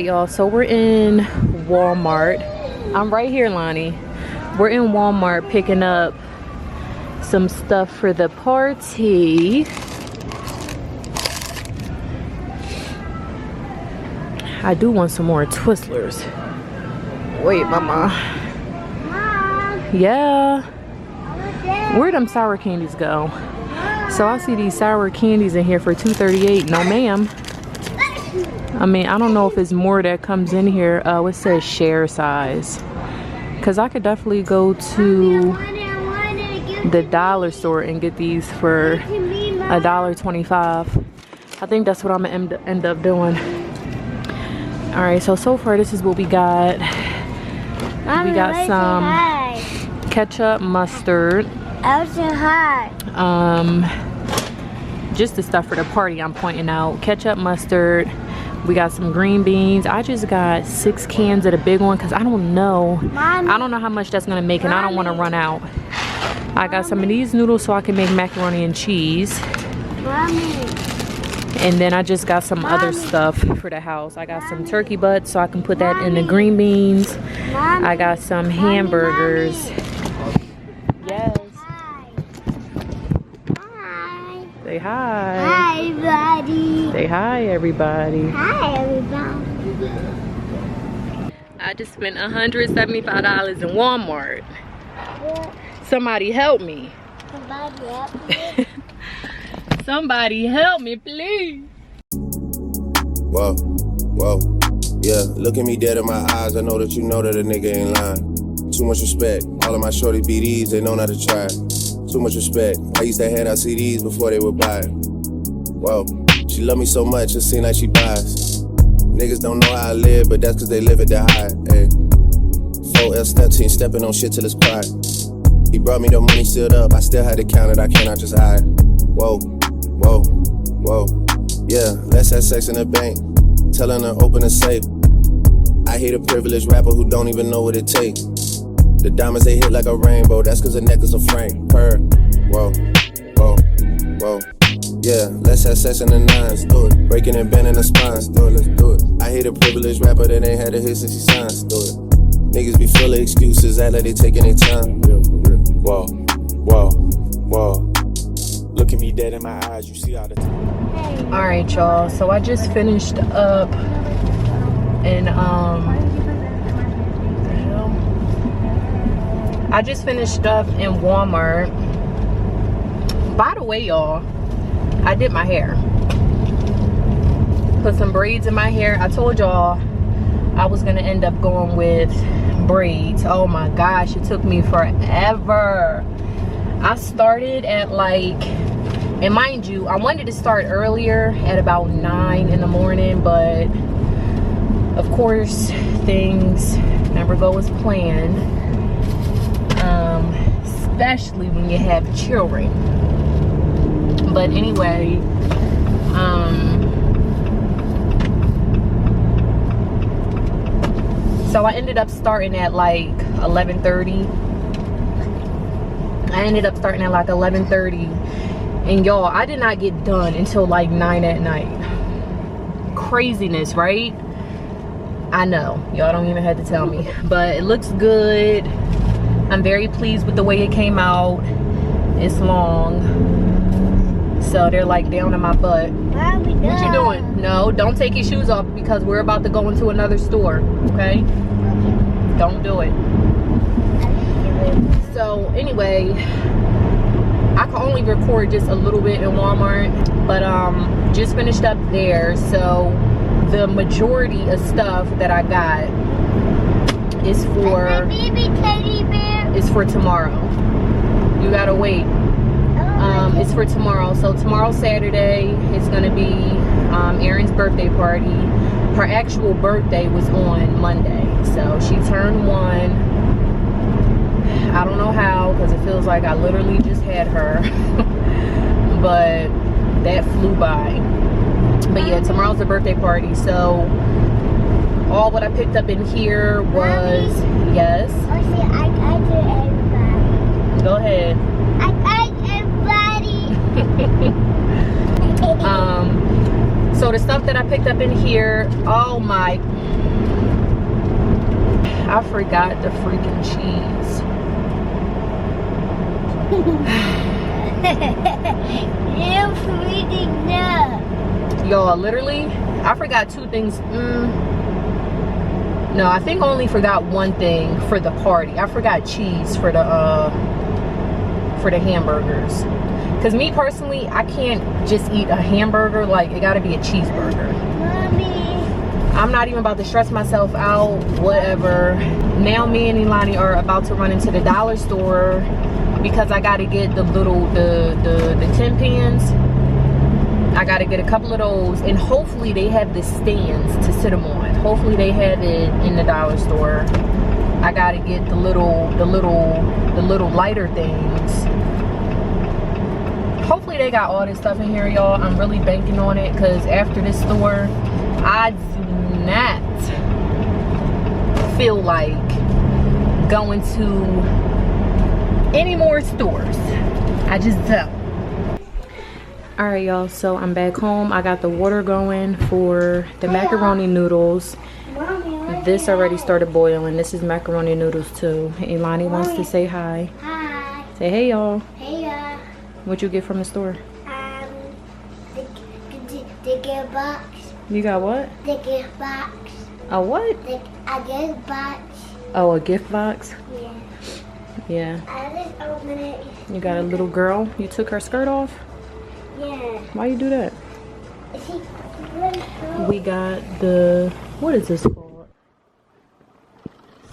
right, y'all, so we're in Walmart. I'm right here, Lonnie. We're in Walmart picking up some stuff for the party. I do want some more Twizzlers. Wait, Mama. Mom. Yeah. Where'd them sour candies go? So I see these sour candies in here for $2.38. No, ma'am. I mean, I don't know if it's more that comes in here. Oh, it says share size. Because I could definitely go to the dollar store and get these for $1.25. I think that's what I'm gonna end up doing. All right, so far this is what we got. Mommy, we got some ketchup, mustard. I was saying hi. Just the stuff for the party I'm pointing out. Ketchup, mustard. We got some green beans. I just got 6 cans of the big one because I don't know. Mommy. I don't know how much that's gonna make, and I don't want to run out. I got some of these noodles so I can make macaroni and cheese. Mommy. And then I just got some other stuff for the house. I got some turkey butts so I can put that in the green beans. I got some hamburgers. Yes. Hi. Say hi. Hi, everybody. Say hi, everybody. Hi, everybody. I just spent $175 in Walmart. Somebody help me. Somebody help me. Somebody help me, please. Whoa, whoa, yeah. Look at me dead in my eyes. I know that you know that a nigga ain't lying. Too much respect. All of my shorty BDs, they know not to try. Too much respect. I used to hand out CDs before they would buy it. Whoa, she love me so much, it seem like she buys. Niggas don't know how I live, but that's cause they live it to hide. Ay. 4L steps, he ain't stepping on shit till it's quiet. He brought me the money sealed up, I still had to count it, I cannot just hide. Whoa, whoa, whoa, yeah, let's have sex in the bank. Telling her open a safe. I hate a privileged rapper who don't even know what it takes. The diamonds they hit like a rainbow, that's cause the necklace a frame. Her, whoa, whoa, whoa. Yeah, let's have sex in the nines, do it. Breaking and bending the spines, do it, let's do it. I hate a privileged rapper that ain't had a hit since he signed, do it. Niggas be full of excuses, act like they taking their time. Whoa, whoa, whoa. Look at me dead in my eyes, you see all the time. All right, y'all, so I just finished up and I just finished up in Walmart. By the way, y'all, I did my hair. Put some braids in my hair. I told y'all I was gonna end up going with braids. Oh my gosh, it took me forever. I started at like, and mind you, I wanted to start earlier at about 9 in the morning, but of course things never go as planned, especially when you have children. But anyway, so I ended up starting at like 11:30. I ended up starting at like 11:30, and y'all, I did not get done until like 9 at night. Craziness, right? I know, y'all don't even have to tell me, but it looks good. I'm very pleased with the way it came out. It's long, so they're like down in my butt. What you doing? No, don't take your shoes off because we're about to go into another store, okay? Don't do it. So anyway, I can only record just a little bit in Walmart, but just finished up there. So the majority of stuff that I got is for baby teddy bear. Is for tomorrow. You gotta wait. It's for tomorrow. So tomorrow, Saturday, it's gonna be Erynn's birthday party. Her actual birthday was on Monday, so she turned 1. I don't know how, because it feels like I literally just had her. But that flew by. But yeah, tomorrow's the birthday party. So all what I picked up in here was, Mommy? Yes. Oh, see, I did everybody. Go ahead. I everybody. So the stuff that I picked up in here, oh my, I forgot the freaking cheese. You're freaking up. Y'all, literally, I forgot 2 things. No, I think I only forgot 1 thing for the party. I forgot cheese for the hamburgers. Cause me personally, I can't just eat a hamburger. Like, it gotta be a cheeseburger. Mommy. I'm not even about to stress myself out, whatever. Now me and Elani are about to run into the dollar store because I gotta get the little, the tin pans. I gotta get a couple of those, and hopefully they have the stands to sit them on. Hopefully they have it in the dollar store. I gotta get the little lighter things. Hopefully they got all this stuff in here, y'all. I'm really banking on it, because after this store, I do not feel like going to any more stores. I just don't. All right, y'all, so I'm back home. I got the water going for the macaroni noodles. This already started boiling. This is macaroni noodles too. Elani wants to say hi. Hi. Say hey, y'all. Hey, What'd you get from the store? the gift box. You got what? The gift box. A what? A gift box. Oh, a gift box? Yeah. Yeah. I just opened it. You got a little girl. You took her skirt off? Yeah. Why you do that? She really cool. We got the, what is this called?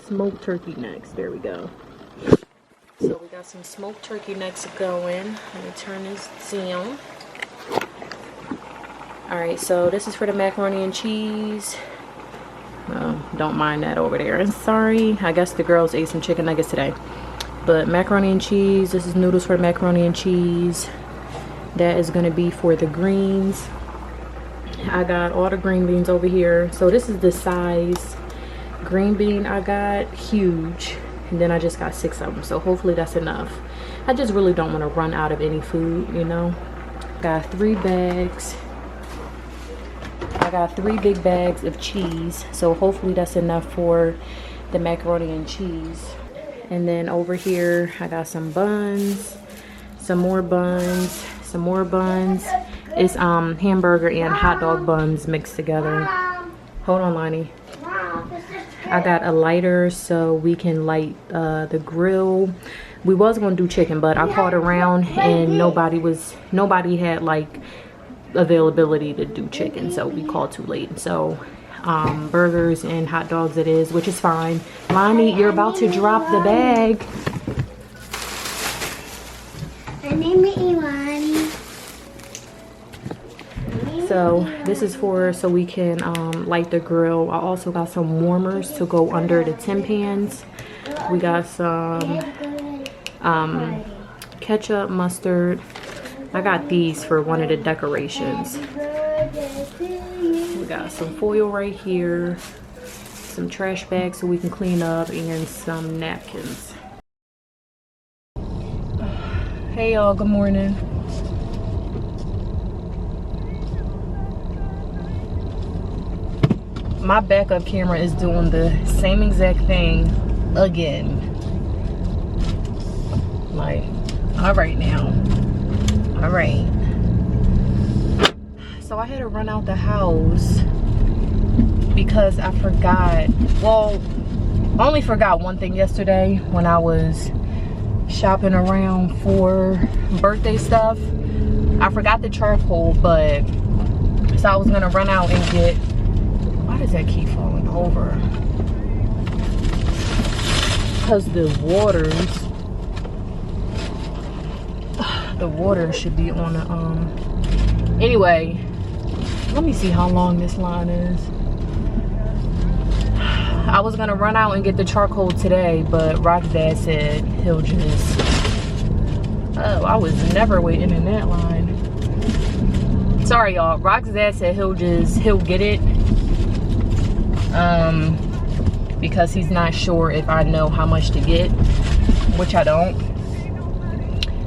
Smoked turkey necks. There we go. So we got some smoked turkey necks going. Let me turn this down. Alright, so this is for the macaroni and cheese. Don't mind that over there. And sorry, I guess the girls ate some chicken nuggets today. But macaroni and cheese. This is noodles for macaroni and cheese. That is going to be for the greens. I got all the green beans over here. So this is the size green bean I got. Huge. And then I just got 6 of them. So hopefully that's enough. I just really don't want to run out of any food, you know. Got 3 bags. I got 3 big bags of cheese. So hopefully that's enough for the macaroni and cheese. And then over here I got some buns. Some more buns. Some more buns. It's hamburger and hot dog buns mixed together. Hold on, Lonnie. I got a lighter so we can light the grill. We was gonna do chicken, but I called around and nobody had like availability to do chicken, so we called too late. So burgers and hot dogs it is, which is fine. Lonnie, you're about to drop the bag. I name it Ebonee. So this is for so we can light the grill. I also got some warmers to go under the tin pans. We got some ketchup, mustard. I got these for one of the decorations. We got some foil right here, some trash bags so we can clean up, and some napkins. Hey y'all, good morning. My backup camera is doing the same exact thing again. Like, all right now. All right. So I had to run out the house because I forgot. Well, I only forgot one thing yesterday when I was shopping around for birthday stuff. I forgot the charcoal, but so I was gonna run out and get. Why does that keep falling over? Because the water should be on the anyway, let me see how long this line is. I was gonna run out and get the charcoal today, but Rock's dad said he'll just, oh, I was never waiting in that line. Sorry y'all, Rock's dad said he'll get it because he's not sure if I know how much to get, which I don't.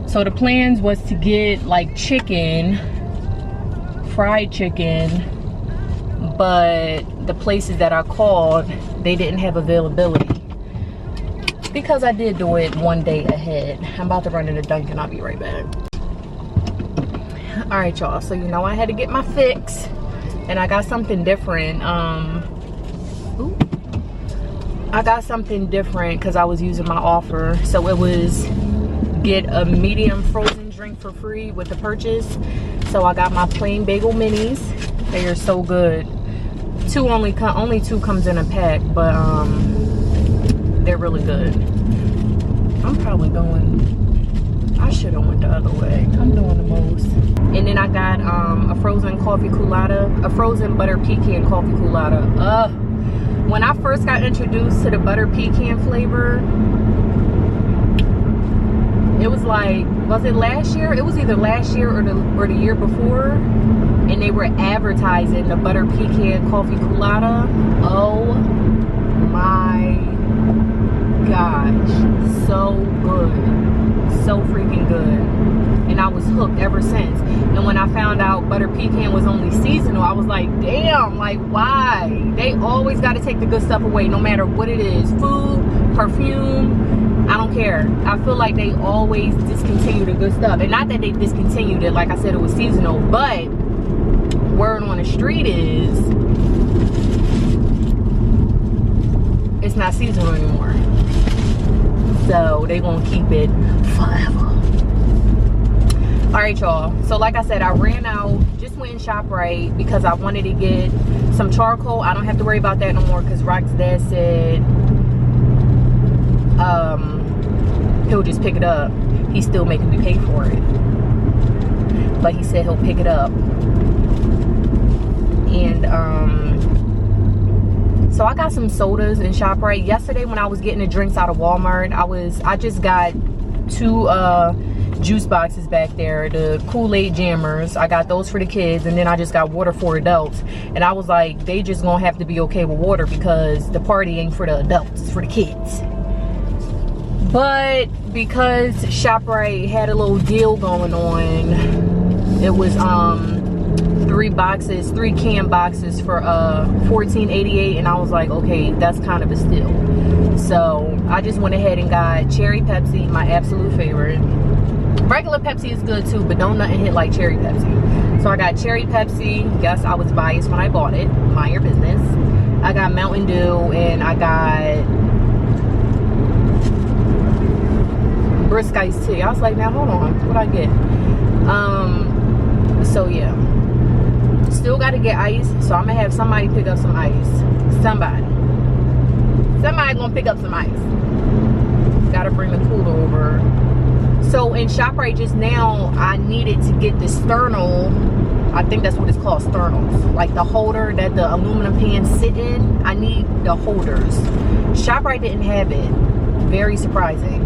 So the plans was to get like chicken fried chicken, but the places that I called, they didn't have availability because I did do it one day ahead. I'm about to run into Dunkin'. I'll be right back. All right, y'all, so you know I had to get my fix, and I got something different. I got something different because I was using my offer. So it was get a medium frozen drink for free with the purchase. So I got my plain bagel minis. They are so good. Only two comes in a pack, but they're really good. I'm probably going, I should have went the other way. I'm doing the most. And then I got a frozen coffee culotta, a frozen butter pecan coffee culotta. When I first got introduced to the butter pecan flavor, it was like, was it last year? It was either last year or the year before, and they were advertising the butter pecan coffee culotta. Oh my gosh, so good, so freaking good. And I was hooked ever since. And when I found out butter pecan was only seasonal, I was like, damn, like why? They always got to take the good stuff away, no matter what it is. Food, perfume, I don't care. I feel like they always discontinue the good stuff. And not that they discontinued it, like I said, it was seasonal, but word on the street is it's not seasonal anymore. So they gonna keep it forever. All right, y'all, so like I said, I ran out, just went in ShopRite because I wanted to get some charcoal. I don't have to worry about that no more because Rock's dad said he'll just pick it up. He's still making me pay for it, but he said he'll pick it up. And so I got some sodas in ShopRite. Yesterday when I was getting the drinks out of Walmart, I just got two juice boxes back there, the Kool-Aid jammers. I got those for the kids, and then I just got water for adults. And I was like, they just gonna have to be okay with water because the party ain't for the adults, it's for the kids. But because ShopRite had a little deal going on, it was 3 can boxes for $14.88, and I was like, okay, that's kind of a steal. So I just went ahead and got cherry Pepsi, my absolute favorite. Regular Pepsi is good too, but don't nothing hit like cherry Pepsi. So I got cherry Pepsi. Yes, I was biased when I bought it. Mind your business. I got Mountain Dew, and I got brisk iced tea. I was like, now hold on, what'd I get? So yeah, still got to get ice. So I'm gonna have somebody pick up some ice. Somebody gonna pick up some ice. Gotta bring the cooler over. So in ShopRite just now, I needed to get the sternal. I think that's what it's called, sternals. Like the holder that the aluminum pans sit in. I need the holders. ShopRite didn't have it. Very surprising.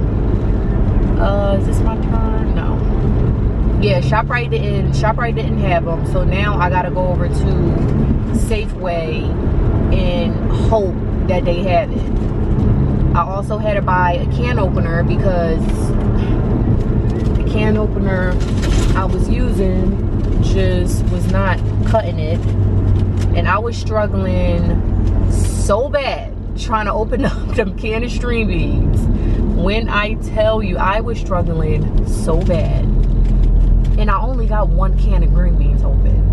Is this my turn? No. Yeah, ShopRite didn't have them. So now I gotta go over to Safeway and hope that they have it. I also had to buy a can opener because the can opener I was using just was not cutting it, and I was struggling so bad trying to open up them can of string beads. When I tell you, I was struggling so bad, and I only got one can of green beans open.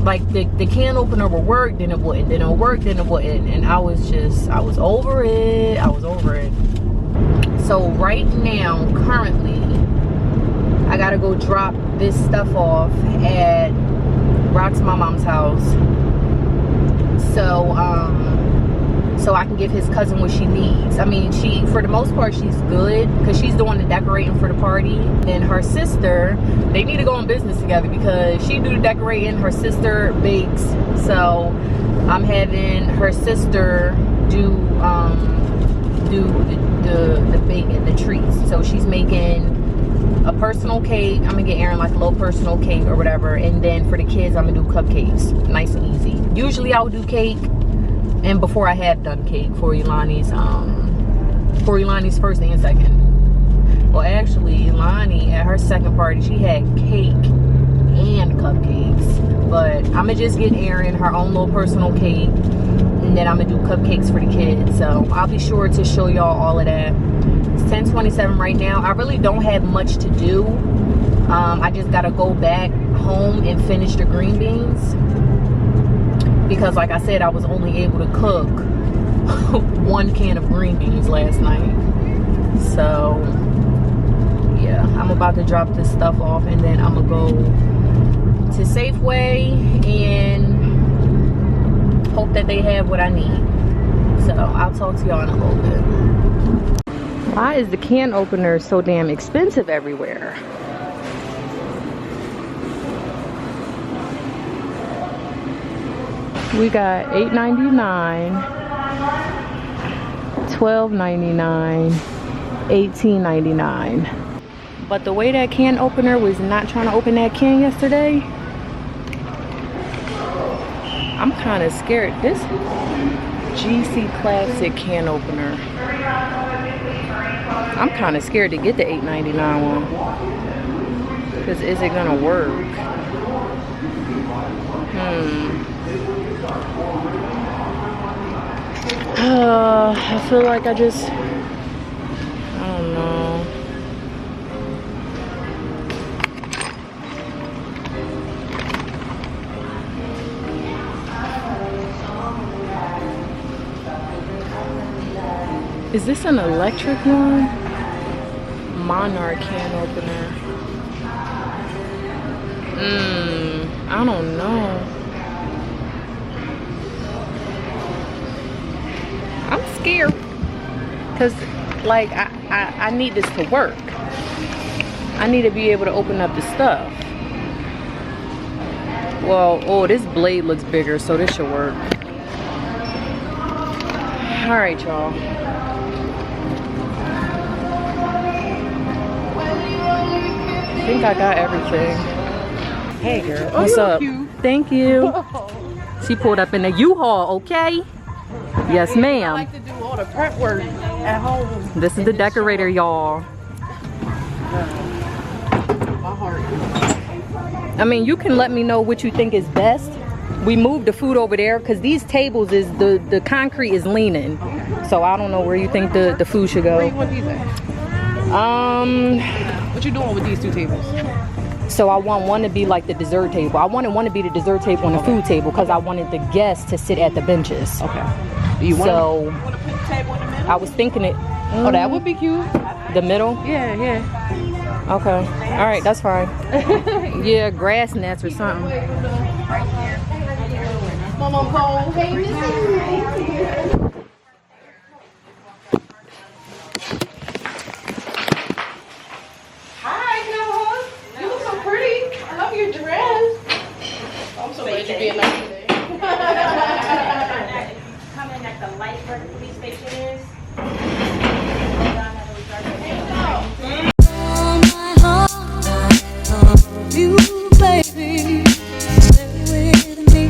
Like the can opener would work, then it wouldn't, then it would work, then it wouldn't, and I was over it. So right now, currently, I gotta go drop this stuff off at Rock's mom's house. So I can give his cousin what she needs. I mean, for the most part, she's good because she's doing the decorating for the party. And her sister, they need to go in business together because she do the decorating, her sister bakes. So I'm having her sister do the baking, the treats. So she's making a personal cake. I'm gonna get Erynn like a little personal cake or whatever, and then for the kids I'm gonna do cupcakes, nice and easy. Usually I would do cake, and before I had done cake for Elani's first and second. Well, actually Elani at her second party, she had cake and cupcakes. But I'm gonna just get Erynn her own little personal cake, and then I'm gonna do cupcakes for the kids. So I'll be sure to show y'all all of that. It's 10:27 right now. I really don't have much to do. I just gotta go back home and finish the green beans, because like I said, I was only able to cook 1 can of green beans last night. So yeah, I'm about to drop this stuff off, and then I'm gonna go to Safeway and hope that they have what I need. So I'll talk to y'all in a little bit. Why is the can opener so damn expensive everywhere? We got $8.99, $12.99, $18.99. But the way that can opener was not trying to open that can yesterday, I'm kind of scared. This GC Classic can opener, I'm kind of scared to get the $8.99 one. Because is it gonna work? I feel like I don't know. Is this an electric one? Monarch can opener. I don't know. I'm scared because like I need this to work. I need to be able to open up the stuff. Well, oh, this blade looks bigger, so this should work. All right, y'all. I think I got everything. Hey girl, what's up? Cute. Thank you. She pulled up in the U-Haul, okay? Yes, ma'am. I like to do all the prep work at home. This is the decorator, y'all. My heart. I mean, you can let me know what you think is best. We moved the food over there because these tables is the concrete is leaning. So I don't know where you think the food should go. Where you want these at? What you doing with these 2 tables? So I want one to be like the dessert table. I wanted one to be the dessert table and the food table because I wanted the guests to sit at the benches. Okay. Do you want So to put the table in the middle? I was thinking it. Oh, that would be cute. The middle? Yeah, yeah. Okay. All right, that's fine. Yeah, grass nets or something. Mama Cole. Hey, Missy. Hi, Noah. You look so pretty. I love your dress. I'm so glad you're being nice today. Coming at the light where the police station is. You, baby, stay with me,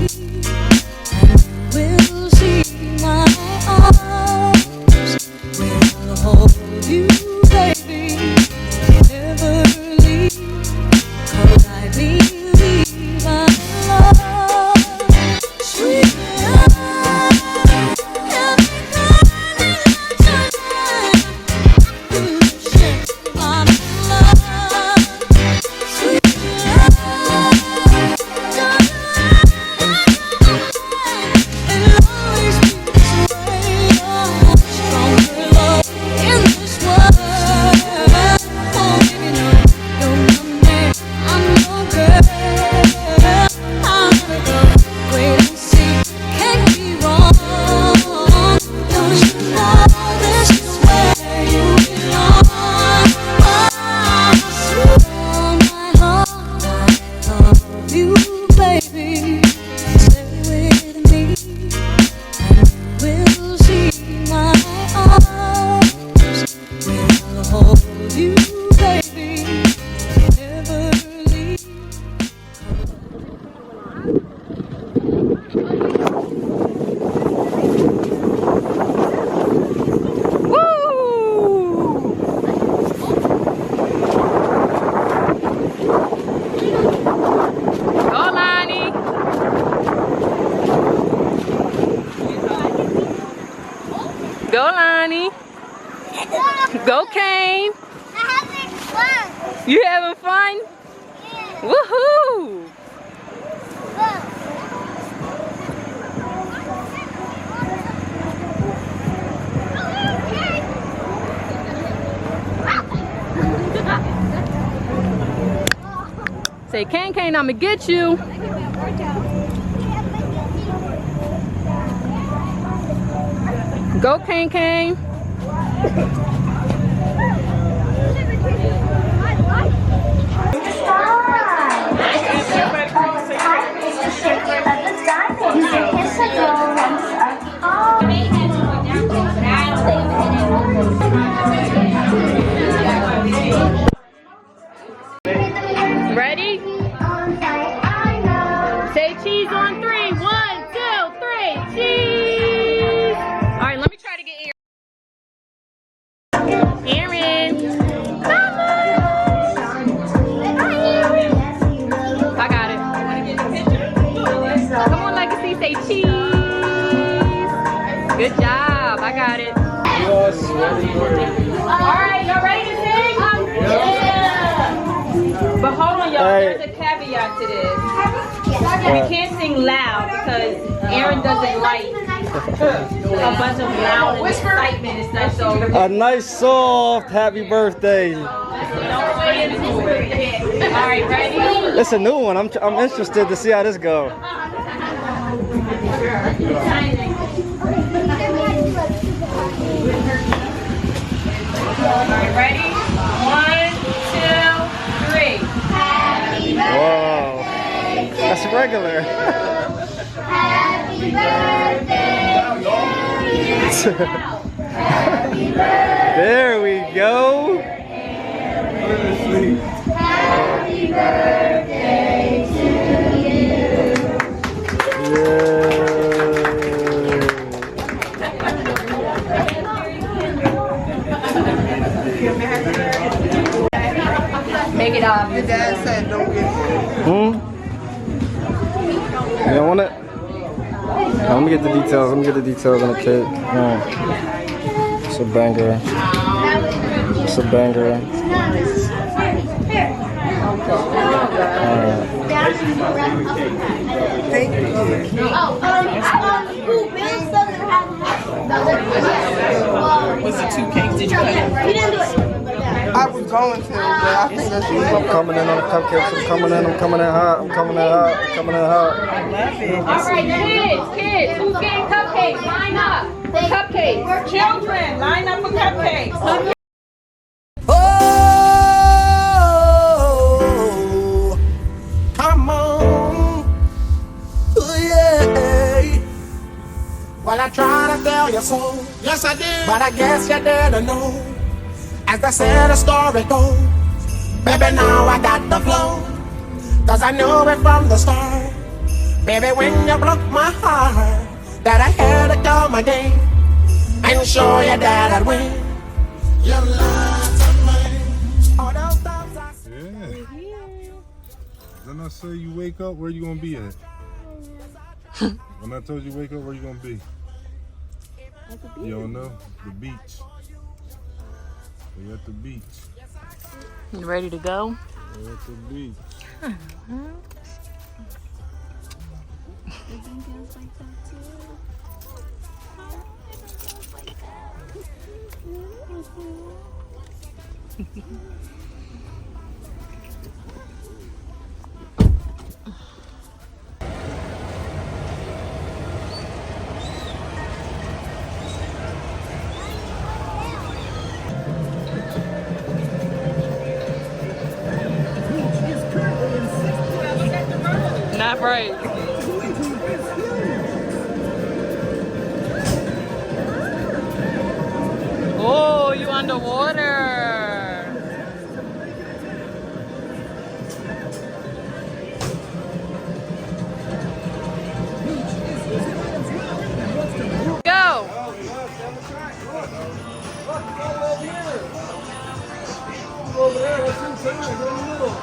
and we'll see my arms. We'll hold you, baby, never leave, 'cause I believe our love, sweet love, every morning I touch Go, Lonnie. Go, Kane. I'm having fun. You having fun? Yeah. Woohoo! Say, Kane, Kane, I'ma get you. Go, Kane, Kane. Ready? Say cheese on 3. 1, 2, 3. Cheese. All right, let me try to get Erynn. Come on. I got it. Come on, Legacy. Say cheese. Good job. I got it. All right, y'all ready to sing? Yeah. But hold on, y'all. There's a caveat to this. We can't sing loud because Erynn doesn't like a bunch of loud and excitement and stuff. So A nice soft happy birthday. don't sway into it. All right, ready? It's a new one. I'm interested to see how this go. All right, ready? 1, 2, 3. Wow. That's regular. Happy birthday to you. There we go. Happy birthday to you. Yeah. Make it obvious. You don't want it? Let me get the details. Let me get the details on the cake. It's a banger. It's a banger. Was it 2 cakes? Did you cut it? You didn't do it. I was going to, but I think that she I'm coming in on the cupcakes. I'm coming in hot. I'm coming in hot. I'm coming in hot. I love it. All right, kids, who's getting cupcakes? Line up for cupcakes. Children, line up for cupcakes. Oh, come on. Oh, yeah. Well, I tried to tell you so. Yes, I did. But I guess you didn't know. As I said, the story goes. Baby, now I got the flow. Cause I knew it from the start. Baby, when you broke my heart, that I had to come again and show you that I'd win. Your love to me. All those times I Yeah. Then I say you wake up, where you gonna be at? When I told you wake up, where you gonna be? You don't know? The beach. We at the beach. You ready to go? We're at the beach. Not right. Oh, you underwater. Go. Over there, what's inside? Go in the middle.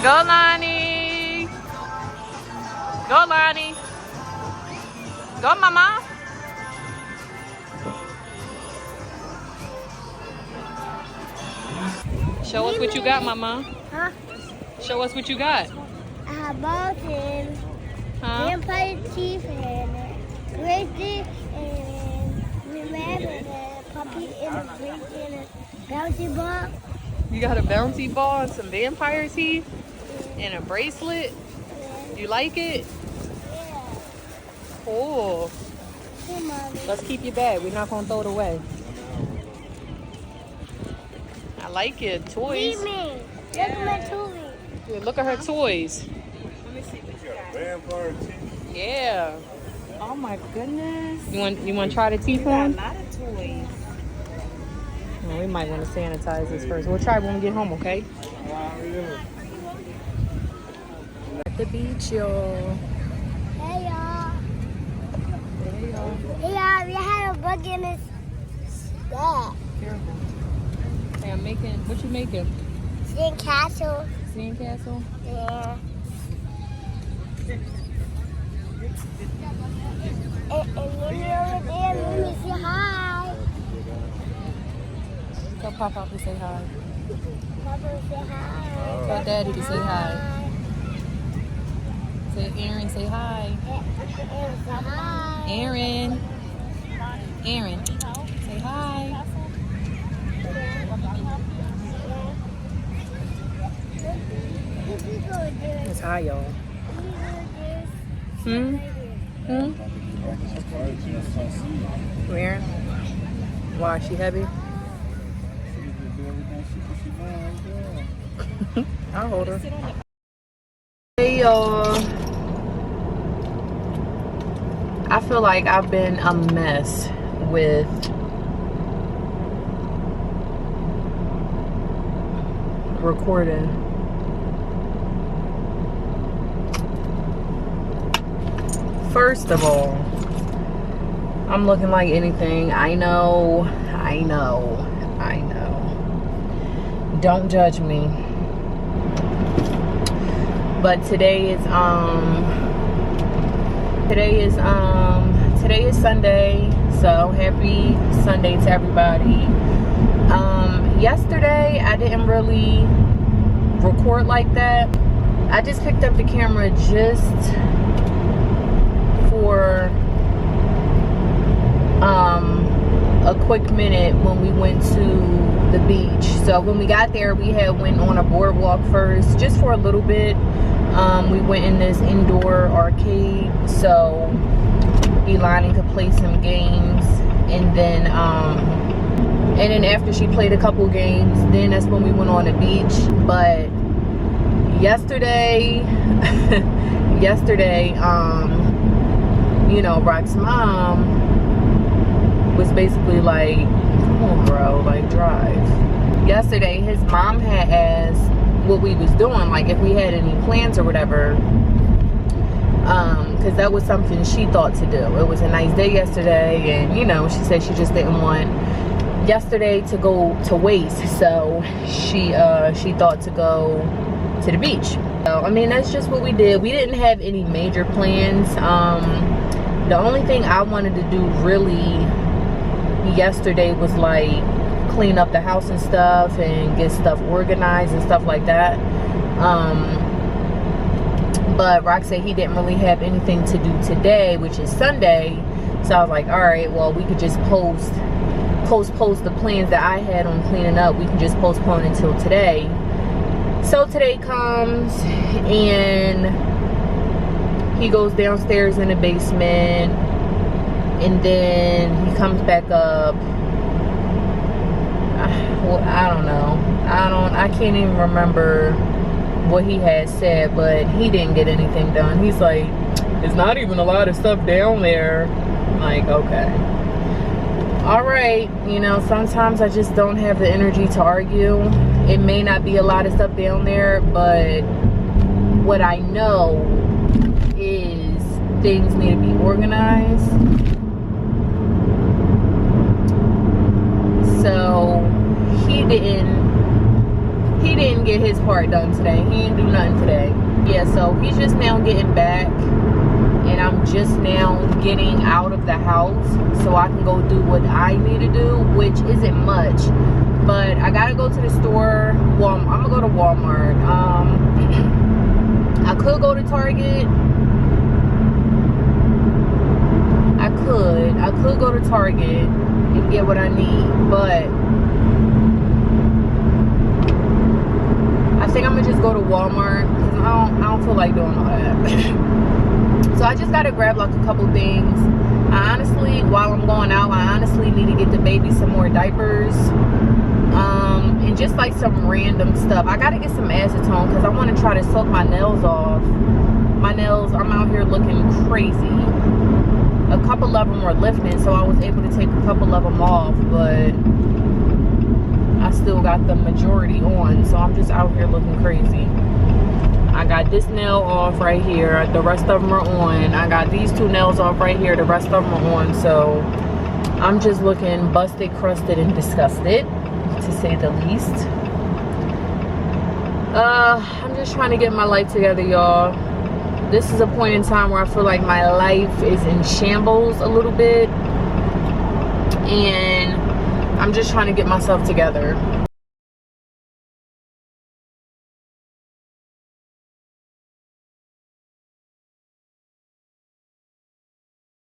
Go, Lonnie. Go, Lonnie. Go, mama. Show us what you got, mama. Huh? Show us what you got. I have mountains, vampire teeth, and crazy, and rabbit, and puppy, and a crazy, and a bouncy ball. You got a bouncy ball and some vampire teeth and a bracelet. You like it? Yeah. Cool. Hey, Mommy. Let's keep your bag. We're not gonna throw it away. I like it. Toys. See me. Look at my toys. Yeah, look at her toys. Vampire teeth. Yeah. Oh my goodness. You want to try the teeth on? A lot of toys. Well, we might want to sanitize this first. We'll try when we get home, okay? At the beach, y'all. Hey, y'all. Hey, y'all. Hey, y'all. We had a bug in this bag. Careful. Hey, I'm making. What you making? Sand castle. Sand castle. Yeah. And Mimi over there, Mimi, say hi. Tell Papa to say hi. Papa, say hi. Tell Daddy to say hi. Say Erynn, say hi. And say hi. Erynn. Erynn, say hi. It's hi, y'all. Hmm? Erynn? Why, she heavy? I'll hold her. Hey, y'all. I feel like I've been a mess with recording. First of all, I'm looking like anything. I know. Don't judge me. But today is Sunday, so happy Sunday to everybody. Yesterday I didn't really record like that. I just picked up the camera just for a quick minute when we went to the beach. So when we got there, we went on a boardwalk first, just for a little bit. We went in this indoor arcade, so Ebonee could play some games, and then after she played a couple games, then that's when we went on the beach. But yesterday, you know, Rock's mom was basically like, come on, bro, like, drive. Yesterday, his mom had asked what we was doing, like if we had any plans or whatever, because that was something she thought to do. It was a nice day yesterday, and you know, she said she just didn't want yesterday to go to waste, so she thought to go to the beach. So I mean, that's just what we did. We didn't have any major plans. The only thing I wanted to do really yesterday was like clean up the house and stuff and get stuff organized and stuff like that. But Rock said he didn't really have anything to do today, which is Sunday. So I was like, all right, well, we could just postpone the plans that I had on cleaning up. We can just postpone until today. So today comes and he goes downstairs in the basement, and then he comes back up. Well, I don't know. I can't even remember what he had said, but he didn't get anything done. He's like, it's not even a lot of stuff down there. I'm like, okay. All right, you know, sometimes I just don't have the energy to argue. It may not be a lot of stuff down there, but what I know is things need to be organized. So he didn't get his part done today. He didn't do nothing today. Yeah, so he's just now getting back, and I'm just now getting out of the house so I can go do what I need to do, which isn't much. But I gotta go to the store. Well, I'm gonna go to Walmart. I could go to Target. I could go to Target and get what I need, but I think I'm gonna just go to Walmart because I don't feel like doing all that. So I just gotta grab like a couple things. I honestly, while I'm going out, I honestly need to get the baby some more diapers. And just like some random stuff. I gotta get some acetone because I want to try to soak my nails off. My nails, I'm out here looking crazy. A couple of them were lifting, so I was able to take a couple of them off, but I still got the majority on, so I'm just out here looking crazy. I got this nail off right here, the rest of them are on. I got these 2 nails off right here, the rest of them are on, so I'm just looking busted, crusted, and disgusted, to say the least. I'm just trying to get my life together, y'all. This is a point in time where I feel like my life is in shambles a little bit, and I'm just trying to get myself together.